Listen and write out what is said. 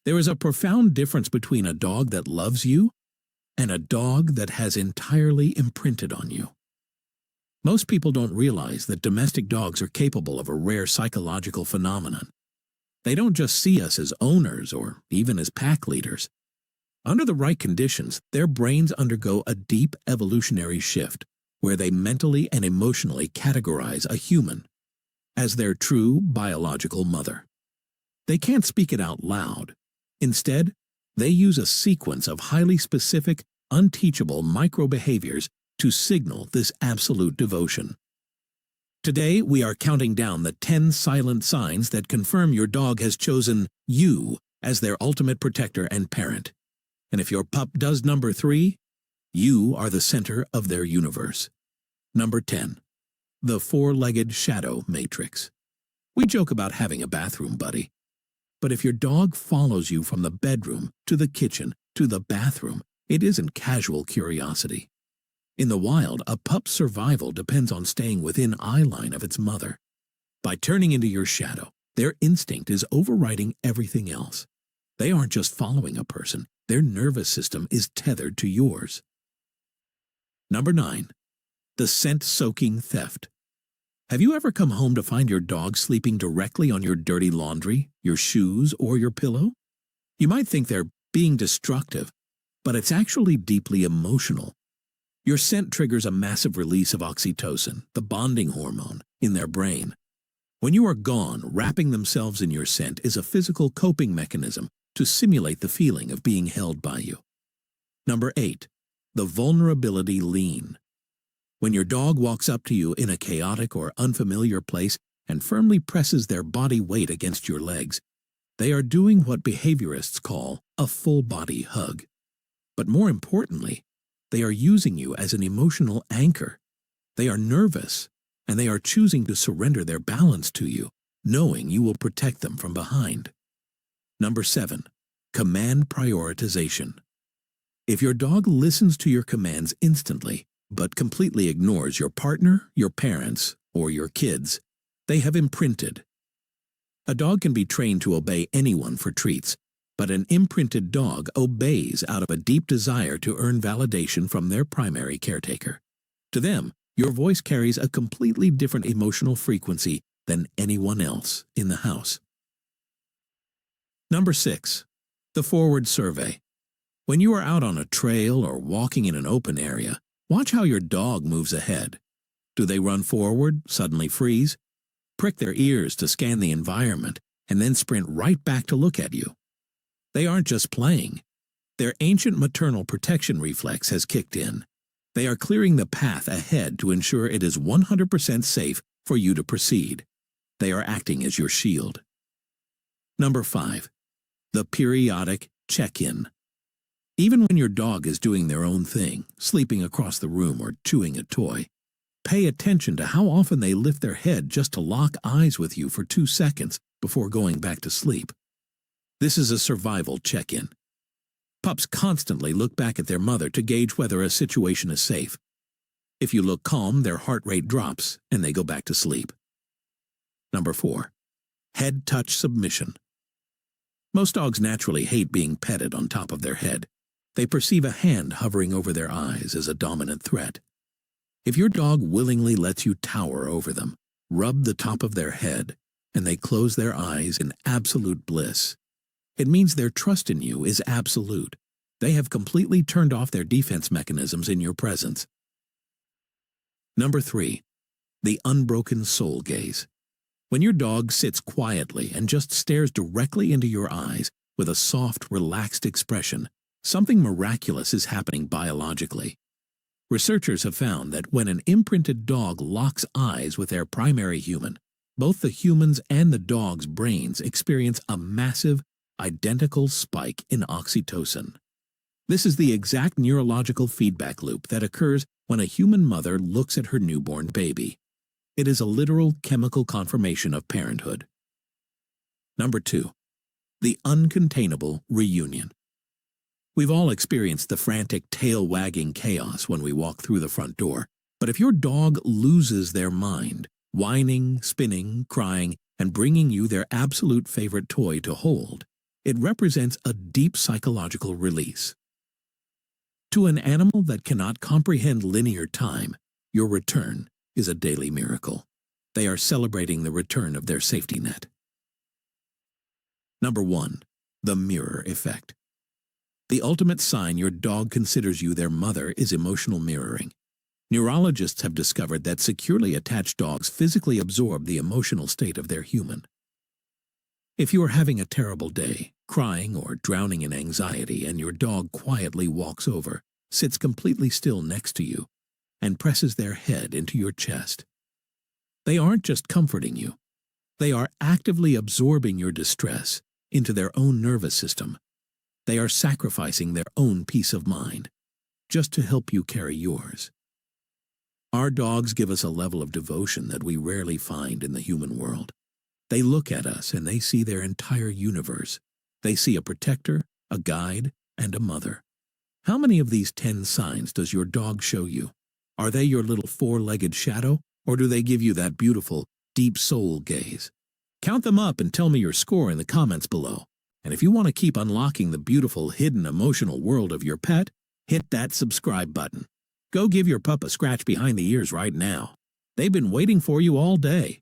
There is a profound difference between a dog that loves you and a dog that has entirely imprinted on you. Most people don't realize that domestic dogs are capable of a rare psychological phenomenon. They don't just see us as owners or even as pack leaders. Under the right conditions, their brains undergo a deep evolutionary shift where they mentally and emotionally categorize a human as their true biological mother. They can't speak it out loud. Instead, they use a sequence of highly specific, unteachable micro-behaviors to signal this absolute devotion. Today, we are counting down the 10 silent signs that confirm your dog has chosen you as their ultimate protector and parent. And if your pup does number 3, you are the center of their universe. Number 10. The four-legged shadow matrix. We joke about having a bathroom buddy. But if your dog follows you from the bedroom to the kitchen to the bathroom, it isn't casual curiosity. In the wild, a pup's survival depends on staying within eye line of its mother. By turning into your shadow, their instinct is overriding everything else. They aren't just following a person, their nervous system is tethered to yours. Number 9. The scent-soaking theft. Have you ever come home to find your dog sleeping directly on your dirty laundry, your shoes, or your pillow? You might think they're being destructive, but it's actually deeply emotional. Your scent triggers a massive release of oxytocin, the bonding hormone, in their brain. When you are gone, wrapping themselves in your scent is a physical coping mechanism to simulate the feeling of being held by you. Number 8. The vulnerability lean. When your dog walks up to you in a chaotic or unfamiliar place and firmly presses their body weight against your legs, they are doing what behaviorists call a full-body hug. But more importantly, they are using you as an emotional anchor. They are nervous, and they are choosing to surrender their balance to you, knowing you will protect them from behind. Number 7. Command prioritization. If your dog listens to your commands instantly, but completely ignores your partner, your parents, or your kids, they have imprinted. A dog can be trained to obey anyone for treats, but an imprinted dog obeys out of a deep desire to earn validation from their primary caretaker. To them, your voice carries a completely different emotional frequency than anyone else in the house. Number 6. The forward survey. When you are out on a trail or walking in an open area, watch how your dog moves ahead. Do they run forward, suddenly freeze, prick their ears to scan the environment, and then sprint right back to look at you? They aren't just playing. Their ancient maternal protection reflex has kicked in. They are clearing the path ahead to ensure it is 100% safe for you to proceed. They are acting as your shield. Number 5. The periodic check-in. Even when your dog is doing their own thing, sleeping across the room or chewing a toy, pay attention to how often they lift their head just to lock eyes with you for 2 seconds before going back to sleep. This is a survival check-in. Pups constantly look back at their mother to gauge whether a situation is safe. If you look calm, their heart rate drops and they go back to sleep. Number 4. Head touch submission. Most dogs naturally hate being petted on top of their head. They perceive a hand hovering over their eyes as a dominant threat. If your dog willingly lets you tower over them, rub the top of their head, and they close their eyes in absolute bliss, it means their trust in you is absolute. They have completely turned off their defense mechanisms in your presence. Number 3. The Unbroken Soul-Gaze. When your dog sits quietly and just stares directly into your eyes with a soft, relaxed expression, something miraculous is happening biologically. Researchers have found that when an imprinted dog locks eyes with their primary human, both the human's and the dog's brains experience a massive, identical spike in oxytocin. This is the exact neurological feedback loop that occurs when a human mother looks at her newborn baby. It is a literal chemical confirmation of parenthood. Number 2. The uncontainable reunion. We've all experienced the frantic tail-wagging chaos when we walk through the front door, but if your dog loses their mind, whining, spinning, crying, and bringing you their absolute favorite toy to hold, It represents a deep psychological release. To an animal that cannot comprehend linear time, your return is a daily miracle. They are celebrating the return of their safety net. Number 1. The mirror effect. The ultimate sign your dog considers you their mother is emotional mirroring. Neurologists have discovered that securely attached dogs physically absorb the emotional state of their human. If you are having a terrible day, crying or drowning in anxiety, and your dog quietly walks over, sits completely still next to you, and presses their head into your chest, they aren't just comforting you. They are actively absorbing your distress into their own nervous system. They are sacrificing their own peace of mind just to help you carry yours. Our dogs give us a level of devotion that we rarely find in the human world. They look at us and they see their entire universe. They see a protector, a guide, and a mother. How many of these 10 signs does your dog show you? Are they your little four-legged shadow, or do they give you that beautiful, deep soul gaze? Count them up and tell me your score in the comments below. And if you want to keep unlocking the beautiful, hidden, emotional world of your pet, hit that subscribe button. Go give your pup a scratch behind the ears right now. They've been waiting for you all day.